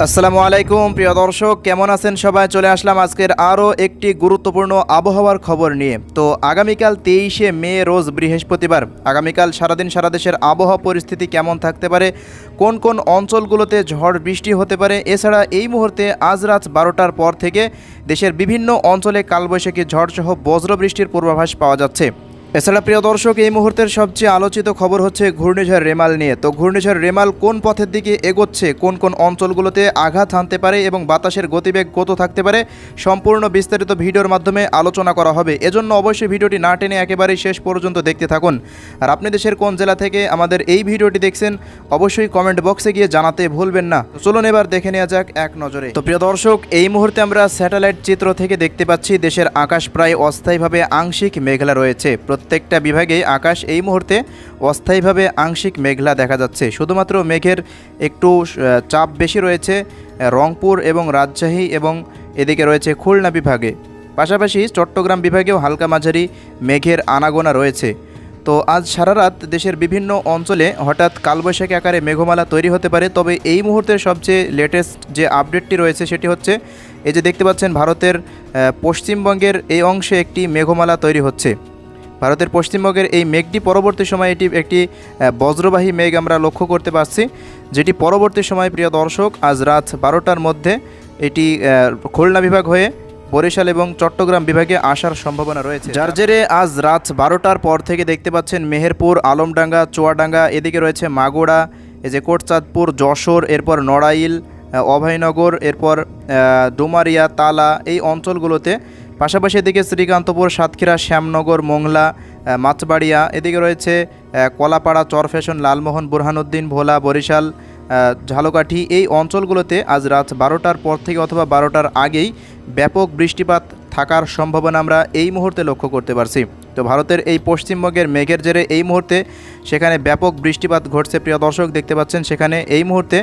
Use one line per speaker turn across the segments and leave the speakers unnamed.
আসসালামু আলাইকুম প্রিয় দর্শক, কেমন আছেন সবাই? চলে আসলাম আজকের আরও একটি গুরুত্বপূর্ণ আবহাওয়ার খবর নিয়ে। তো আগামীকাল 23শে মে রোজ বৃহস্পতিবার, আগামীকাল সারাদিন সারা দেশের আবহাওয়া পরিস্থিতি কেমন থাকতে পারে, কোন কোন অঞ্চলগুলোতে ঝড় বৃষ্টি হতে পারে, এছাড়া এই মুহূর্তে আজ রাত 12টার পর থেকে দেশের বিভিন্ন অঞ্চলে কালবৈশাখী ঝড়সহ বজ্রবৃষ্টির পূর্বাভাস পাওয়া যাচ্ছে। এছাড়া প্রিয় দর্শক, এই মুহূর্তের সবচেয়ে আলোচিত খবর হচ্ছে ঘূর্ণিঝড় রেমাল নিয়ে। তো ঘূর্ণিঝড় রেমাল কোন পথের দিকে এগোচ্ছে, কোন কোন অঞ্চলগুলোতে আঘাত হানতে পারে এবং বাতাসের গতিবেগ কত থাকতে পারে, সম্পূর্ণ বিস্তারিত ভিডিওর মাধ্যমে আলোচনা করা হবে। এজন্য অবশ্যই ভিডিওটি না টেনে একেবারেই শেষ পর্যন্ত দেখতে থাকুন। আর আপনি দেশের কোন জেলা থেকে আমাদের এই ভিডিওটি দেখছেন অবশ্যই কমেন্ট বক্সে গিয়ে জানাতে ভুলবেন না। তো চলুন এবার দেখে নেওয়া যাক এক নজরে। তো প্রিয় দর্শক, এই মুহূর্তে আমরা স্যাটেলাইট চিত্র থেকে দেখতে পাচ্ছি দেশের আকাশ প্রায় অস্থায়ীভাবে আংশিক মেঘলা রয়েছে। প্রত্যেকটা বিভাগে আকাশ এই মুহূর্তে অস্থায়ীভাবে আংশিক মেঘলা দেখা যাচ্ছে। শুধুমাত্র মেঘের একটু চাপ বেশি রয়েছে রংপুর এবং রাজশাহী এবং এদিকে রয়েছে খুলনা বিভাগে। পাশাপাশি চট্টগ্রাম বিভাগেও হালকা মাঝারি মেঘের আনাগোনা রয়েছে। তো আজ সারা রাত দেশের বিভিন্ন অঞ্চলে হঠাৎ কালবৈশাখী আকারে মেঘমালা তৈরি হতে পারে। তবে এই মুহূর্তের সবচেয়ে লেটেস্ট যে আপডেটটি রয়েছে সেটি হচ্ছে এই যে দেখতে পাচ্ছেন ভারতের পশ্চিমবঙ্গের এই অংশে একটি মেঘমালা তৈরি হচ্ছে। ভারতের পশ্চিমবঙ্গের এই মেঘটি পরবর্তী সময়ে এটি একটি বজ্রবাহী মেঘ আমরা লক্ষ্য করতে পারছি, যেটি পরবর্তী সময় প্রিয় দর্শক আজ রাত 12টার মধ্যে এটি খুলনা বিভাগ হয়ে বরিশাল এবং চট্টগ্রাম বিভাগে আসার সম্ভাবনা রয়েছে। যার জেরে আজ রাত 12টার পর থেকে দেখতে পাচ্ছেন মেহেরপুর, আলমডাঙ্গা, চুয়াডাঙ্গা, এদিকে রয়েছে মাগুরা, এই যে কোটচাঁদপুর, যশোর, এরপর নড়াইল, অভয়নগর, এরপর ডুমারিয়া, তালা, এই অঞ্চলগুলোতে, পাশাপাশি এদিকে শ্রীকান্তপুর, সাতক্ষীরা, শ্যামনগর, মোংলা, মাছবাড়িয়া, এদিকে রয়েছে কলাপাড়া, চরফ্যাশন, লালমোহন, বুরহানুদ্দিন, ভোলা, বরিশাল, ঝালকাঠি, এই অঞ্চলগুলোতে আজ রাত 12টার পর থেকে অথবা 12টার আগেই ব্যাপক বৃষ্টিপাত থাকার সম্ভাবনা আমরা এই মুহূর্তে লক্ষ্য করতে পারছি। তো ভারতের এই পশ্চিমবঙ্গের মেঘের জেরে এই মুহূর্তে সেখানে ব্যাপক বৃষ্টিপাত ঘটছে। প্রিয় দর্শক দেখতে পাচ্ছেন সেখানে এই মুহূর্তে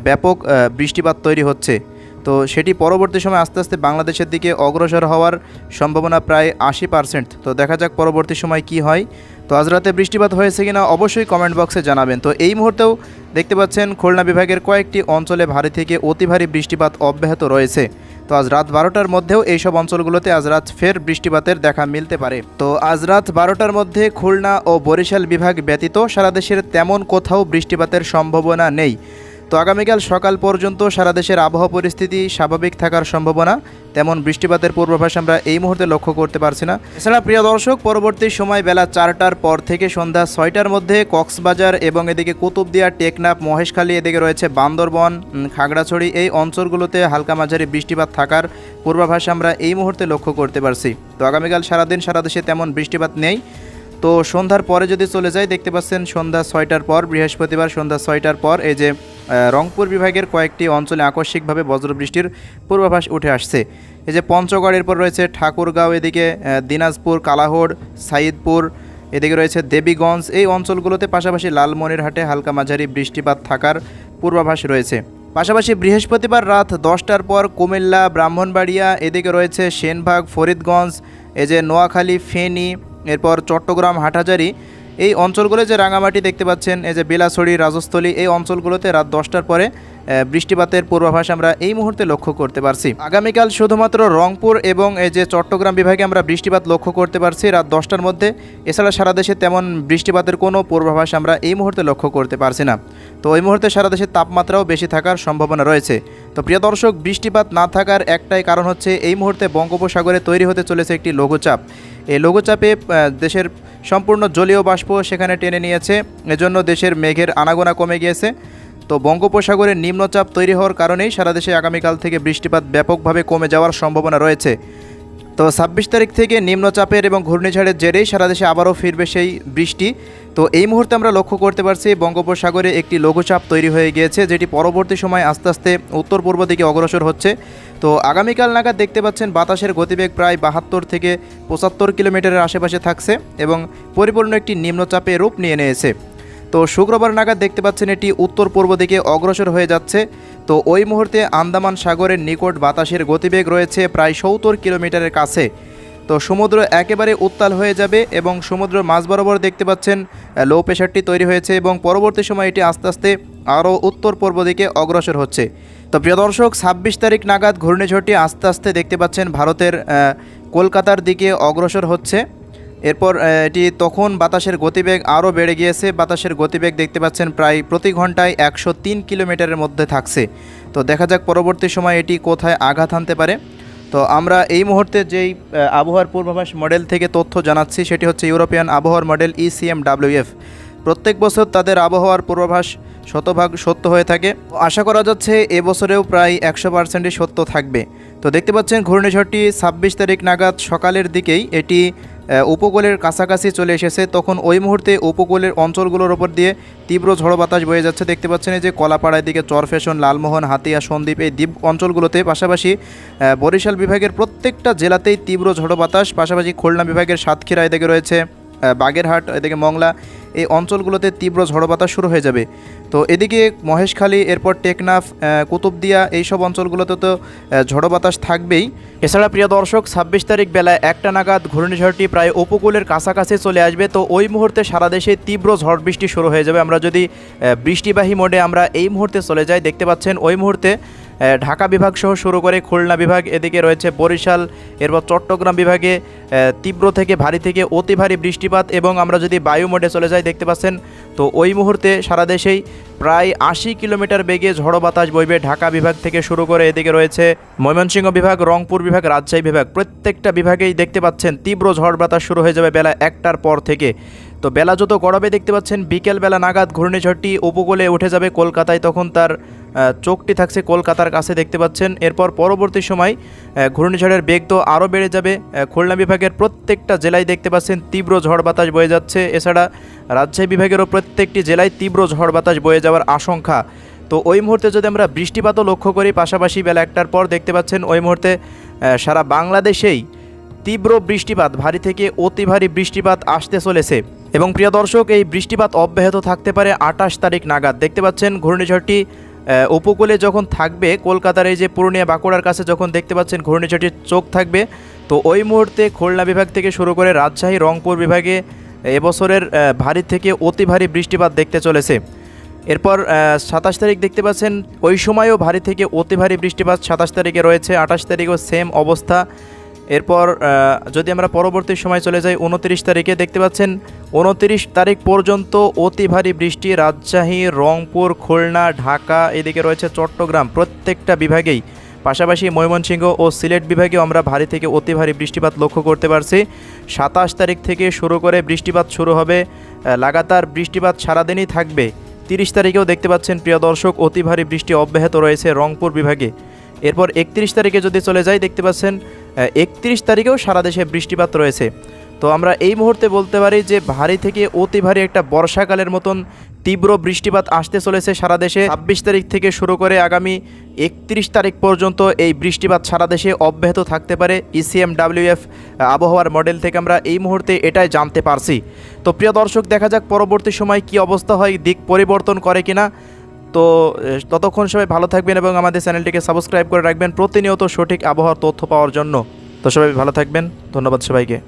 ব্যাপক বৃষ্টিপাত তৈরি হচ্ছে। তো সেটি পরবর্তী সময় আস্তে আস্তে বাংলাদেশের দিকে অগ্রসর হওয়ার সম্ভাবনা প্রায় 80%। তো দেখা যাক পরবর্তী সময় কি হয়। তো আজ রাতে বৃষ্টিপাত হয়েছে কিনা অবশ্যই কমেন্ট বক্সে জানাবেন। তো এই মুহূর্তেও দেখতে পাচ্ছেন খুলনা বিভাগের কয়েকটি অঞ্চলে ভারী থেকে অতি ভারী বৃষ্টিপাত অব্যাহত রয়েছে। তো আজ রাত 12টার মধ্যেও এইসব অঞ্চলগুলোতে আজ রাত ফের বৃষ্টিপাতের দেখা মিলতে পারে। তো আজ রাত 12টার মধ্যে খুলনা ও বরিশাল বিভাগ ব্যতীত সারা দেশের তেমন কোথাও বৃষ্টিপাতের সম্ভাবনা নেই। তো আগামীকাল সকাল পর্যন্ত সারা দেশের আবহাওয়া পরিস্থিতি স্বাভাবিক থাকার সম্ভাবনা, তেমন বৃষ্টিপাতের পূর্বাভাস আমরা এই মুহূর্তে লক্ষ্য করতে পারছি না। এছাড়া প্রিয় দর্শক, পরবর্তী সময় বেলা 4টার পর থেকে সন্ধ্যা 6টার মধ্যে কক্সবাজার এবং এদিকে কুতুবদিয়া, টেকনাফ, মহেশখালী, এদিকে রয়েছে বান্দরবন, খাগড়াছড়ি, এই অঞ্চলগুলোতে হালকা মাঝারি বৃষ্টিপাত থাকার পূর্বাভাস আমরা এই মুহূর্তে লক্ষ্য করতে পারছি। তো আগামীকাল সারাদিন সারা দেশে তেমন বৃষ্টিপাত নেই। তো সন্ধ্যার পরে যদি চলে যায় দেখতে পাচ্ছেন সন্ধ্যা 6টার পর, বৃহস্পতিবার সন্ধ্যা 6টার পর এই যে রংপুর বিভাগের কয়েকটি অঞ্চলে আকস্মিকভাবে বজ্রবৃষ্টির পূর্বাভাস উঠে আসছে। এই যে পঞ্চগড়, এরপর রয়েছে ঠাকুরগাঁও, এদিকে দিনাজপুর, কালাহোড়, সাইদপুর, এদিকে রয়েছে দেবীগঞ্জ, এই অঞ্চলগুলোতে, পাশাপাশি লালমনিরহাটে হালকা মাঝারি বৃষ্টিপাত থাকার পূর্বাভাস রয়েছে। পাশাপাশি বৃহস্পতিবার রাত 10টার পর কুমিল্লা, ব্রাহ্মণবাড়িয়া, এদিকে রয়েছে সেনবাগ, ফরিদগঞ্জ, এই যে নোয়াখালী, ফেনী, এরপর চট্টগ্রাম, হাটহাজারী, এই অঞ্চলগুলো যে রাঙামাটি দেখতে পাচ্ছেন, এই যে বেলাছড়ি, রাজস্থলী, এই অঞ্চলগুলোতে রাত 10টার পরে বৃষ্টিপাতের পূর্বাভাস আমরা এই মুহূর্তে লক্ষ্য করতে পারছি। আগামীকাল শুধুমাত্র রংপুর এবং এই যে চট্টগ্রাম বিভাগে আমরা বৃষ্টিপাত লক্ষ্য করতে পারছি রাত 10টার মধ্যে। এছাড়া সারা দেশে তেমন বৃষ্টিপাতের কোনো পূর্বাভাস আমরা এই মুহূর্তে লক্ষ্য করতে পারছি না। তো এই মুহূর্তে সারা দেশের তাপমাত্রাও বেশি থাকার সম্ভাবনা রয়েছে। তো প্রিয় দর্শক, বৃষ্টিপাত না থাকার একটাই কারণ হচ্ছে এই মুহূর্তে বঙ্গোপসাগরে তৈরি হতে চলেছে একটি লঘুচাপ। এই লঘুচাপে দেশের সম্পূর্ণ জলীয় বাষ্প সেখানে টেনে নিয়েছে, এজন্য দেশের মেঘের আনাগোনা কমে গিয়েছে। তো বঙ্গোপসাগরে নিম্নচাপ তৈরি হওয়ার কারণেই সারা দেশে আগামীকাল থেকে বৃষ্টিপাত ব্যাপকভাবে কমে যাওয়ার সম্ভাবনা রয়েছে। তো 26 তারিখ থেকে নিম্নচাপের এবং ঘূর্ণিঝড়ের জেরেই সারা দেশে আবারও ফিরবে সেই বৃষ্টি। তো এই মুহূর্তে আমরা লক্ষ্য করতে পারছি বঙ্গোপসাগরে একটি লঘুচাপ তৈরি হয়ে গিয়েছে, যেটি পরবর্তী সময় আস্তে আস্তে উত্তর পূর্ব দিকে অগ্রসর হচ্ছে। তো আগামীকাল নাগাদ দেখতে পাচ্ছেন বাতাসের গতিবেগ প্রায় 72 থেকে 75 কিলোমিটারের আশেপাশে থাকছে এবং পরিপূর্ণ একটি নিম্নচাপে রূপ নিয়ে নিয়েছে। তো শুক্রবার নাগাদ দেখতে পাচ্ছেন এটি উত্তর পূর্ব দিকে অগ্রসর হয়ে যাচ্ছে। তো ওই মুহূর্তে আন্দামান সাগরের নিকট বাতাসের গতিবেগ রয়েছে প্রায় 70 কিলোমিটারের কাছে। তো সমুদ্র একেবারে উত্তাল হয়ে যাবে এবং সমুদ্র মাঝ বরাবর দেখতে পাচ্ছেন লো প্রেশারটি তৈরি হয়েছে এবং পরবর্তী সময় এটি আস্তে আস্তে আরও উত্তর পূর্ব দিকে অগ্রসর হচ্ছে। তো প্রিয় দর্শক ২৬ তারিখ নাগাদ ঘূর্ণিঝড়টি আস্তে আস্তে দেখতে পাচ্ছেন ভারতের কলকাতার দিকে অগ্রসর হচ্ছে। এরপর এটি তখন বাতাসের গতিবেগ আরও বেড়ে গিয়েছে। বাতাসের গতিবেগ দেখতে পাচ্ছেন প্রায় প্রতি ঘন্টায় ১০৩ কিলোমিটারের মধ্যে থাকছে। তো দেখা যাক পরবর্তী সময় এটি কোথায় আঘাত হানতে পারে। তো আমরা এই মুহূর্তে যেই আবহাওয়ার পূর্বাভাস মডেল থেকে তথ্য জানাচ্ছি সেটি হচ্ছে ইউরোপিয়ান আবহাওয়ার মডেল ECMWF। প্রত্যেক বছর তাদের আবহাওয়ার পূর্বাভাস শতভাগ সত্য হয়ে থাকে। আশা করা যাচ্ছে এবছরেও প্রায় ১০০%ই সত্য থাকবে। তো দেখতে পাচ্ছেন ঘূর্ণিঝড়টি ২৬ তারিখ নাগাদ সকালের দিকেই এটি উপকূলের কাছাকাছি চলে এসেছে। তখন ওই মুহূর্তে উপকূলের অঞ্চলগুলোর ওপর দিয়ে তীব্র ঝড়ো বাতাস বয়ে যাচ্ছে। দেখতে পাচ্ছেন এই যে কলাপাড়ার দিকে চরফ্যাশন, লালমোহন, হাতিয়া, সন্দ্বীপ এই দ্বীপ অঞ্চলগুলোতে, পাশাপাশি বরিশাল বিভাগের প্রত্যেকটা জেলাতেই তীব্র ঝড়ো বাতাস, পাশাপাশি খুলনা বিভাগের সাতক্ষীরা এদিকে রয়েছে, বাগেরহাট এদিকে মংলা এই অঞ্চলগুলোতে তীব্র ঝড়ো বাতাস শুরু হয়ে যাবে। তো এদিকে মহেশখালী, এরপর টেকনাফ, কুতুবদিয়া এইসব অঞ্চলগুলোতে তো ঝড়ো বাতাস থাকবেই। এছাড়া প্রিয় দর্শক ২৬ তারিখ বেলায় ১টা নাগাদ ঘূর্ণিঝড়টি প্রায় উপকূলের কাছাকাছি চলে আসবে। তো ওই মুহূর্তে সারা দেশে তীব্র ঝড় বৃষ্টি শুরু হয়ে যাবে। আমরা যদি বৃষ্টিবাহী মোডে আমরা এই মুহূর্তে চলে যাই, দেখতে পাচ্ছেন ওই মুহূর্তে ঢাকা বিভাগ সহ শুরু করে খুলনা বিভাগ, এদিকে রয়েছে বরিশাল, এরপর চট্টগ্রাম বিভাগে তীব্র থেকে ভারী থেকে অতি ভারী বৃষ্টিপাত। এবং আমরা যদি বায়ু মোডে চলে যাই, দেখতে পাচ্ছেন তো ওই মুহূর্তে সারা দেশেই প্রায় ৮০ কিলোমিটার বেগে ঝড়ো বাতাস বইবে। ঢাকা বিভাগ থেকে শুরু করে এদিকে রয়েছে ময়মনসিংহ বিভাগ, রংপুর বিভাগ, রাজশাহী বিভাগ, প্রত্যেকটা বিভাগেই দেখতে পাচ্ছেন তীব্র ঝড় বাতাস শুরু হয়ে যাবে বেলা ১টার পর থেকে। তো বেলা যত গড়াবে দেখতে পাচ্ছেন বিকেলবেলা নাগাদ ঘূর্ণিঝড়টি উপকূলে উঠে যাবে কলকাতায়। তখন তার চোখটি থাকছে কলকাতার কাছে, দেখতে পাচ্ছেন। এরপর পরবর্তী সময় ঘূর্ণিঝড়ের বেগ তো আরও বেড়ে যাবে। খুলনা বিভাগের প্রত্যেকটা জেলায় দেখতে পাচ্ছেন তীব্র ঝড় বাতাস বয়ে যাচ্ছে। এছাড়া রাজশাহী বিভাগেরও প্রত্যেকটি জেলায় তীব্র ঝড় বাতাস বয়ে যাওয়ার আশঙ্কা। তো ওই মুহূর্তে যদি আমরা বৃষ্টিপাতও লক্ষ্য করি, পাশাপাশি বেলা ১টার পর দেখতে পাচ্ছেন ওই মুহূর্তে সারা বাংলাদেশেই তীব্র বৃষ্টিপাত, ভারী থেকে অতি ভারী বৃষ্টিপাত আসতে চলেছে। এবং প্রিয় দর্শক এই বৃষ্টিপাত অব্যাহত থাকতে পারে ২৮ তারিখ নাগাদ। দেখতে পাচ্ছেন ঘূর্ণিঝড়টি উপকূলে যখন থাকবে, কলকাতার এই যে পুরুলিয়া বাঁকুড়ার কাছে যখন দেখতে পাচ্ছেন ঘূর্ণিঝড়টির চোখ থাকবে, তো ওই মুহূর্তে খুলনা বিভাগ থেকে শুরু করে রাজশাহী, রংপুর বিভাগে এবছরের ভারী থেকে অতি ভারী বৃষ্টিপাত দেখতে চলেছে। এরপর ২৭ তারিখ দেখতে পাচ্ছেন ওই সময়ও ভারী থেকে অতি ভারী বৃষ্টিপাত ২৭ তারিখে রয়েছে। ২৮ তারিখও সেম অবস্থা। এরপর যদি আমরা পরবর্তী সময় চলে যাই ২৯ তারিখে, দেখতে পাচ্ছেন ২৯ তারিখ পর্যন্ত অতি ভারী বৃষ্টি রাজশাহী, রংপুর, খুলনা, ঢাকা, এদিকে রয়েছে চট্টগ্রাম, প্রত্যেকটা বিভাগেই, পাশাপাশি ময়মনসিংহ ও সিলেট বিভাগেও আমরা ভারী থেকে অতি ভারী বৃষ্টিপাত লক্ষ্য করতে পারছি। ২৭ তারিখ থেকে শুরু করে বৃষ্টিপাত শুরু হবে, লাগাতার বৃষ্টিপাত সারাদিনই থাকবে। ৩০ তারিখেও দেখতে পাচ্ছেন প্রিয় দর্শক অতি ভারী বৃষ্টি অব্যাহত রয়েছে রংপুর বিভাগে। এরপর ৩১ তারিখে যদি চলে যাই, দেখতে পাচ্ছেন ৩১ তারিখেও সারা দেশে বৃষ্টিপাত রয়েছে। তো আমরা এই মুহূর্তে বলতে পারি যে ভারী থেকে অতি ভারী একটা বর্ষাকালের মতন তীব্র বৃষ্টিপাত আসতে চলেছে সারা দেশে। ২৬ তারিখ থেকে শুরু করে আগামী ৩১ তারিখ পর্যন্ত এই বৃষ্টিপাত সারা দেশে অব্যাহত থাকতে পারে। ECMWF আবহাওয়ার মডেল থেকে আমরা এই মুহূর্তে এটাই জানতে পারছি। তো প্রিয় দর্শক, দেখা যাক পরবর্তী সময় কি অবস্থা হয়, দিক পরিবর্তন করে কিনা। তো ততক্ষণ সবাই ভালো থাকবেন এবং আমাদের চ্যানেলটিকে সাবস্ক্রাইব করে রাখবেন প্রতিনিয়ত সঠিক আবহাওয়ার তথ্য পাওয়ার জন্য। তো সবাই ভালো থাকবেন, ধন্যবাদ সবাইকে।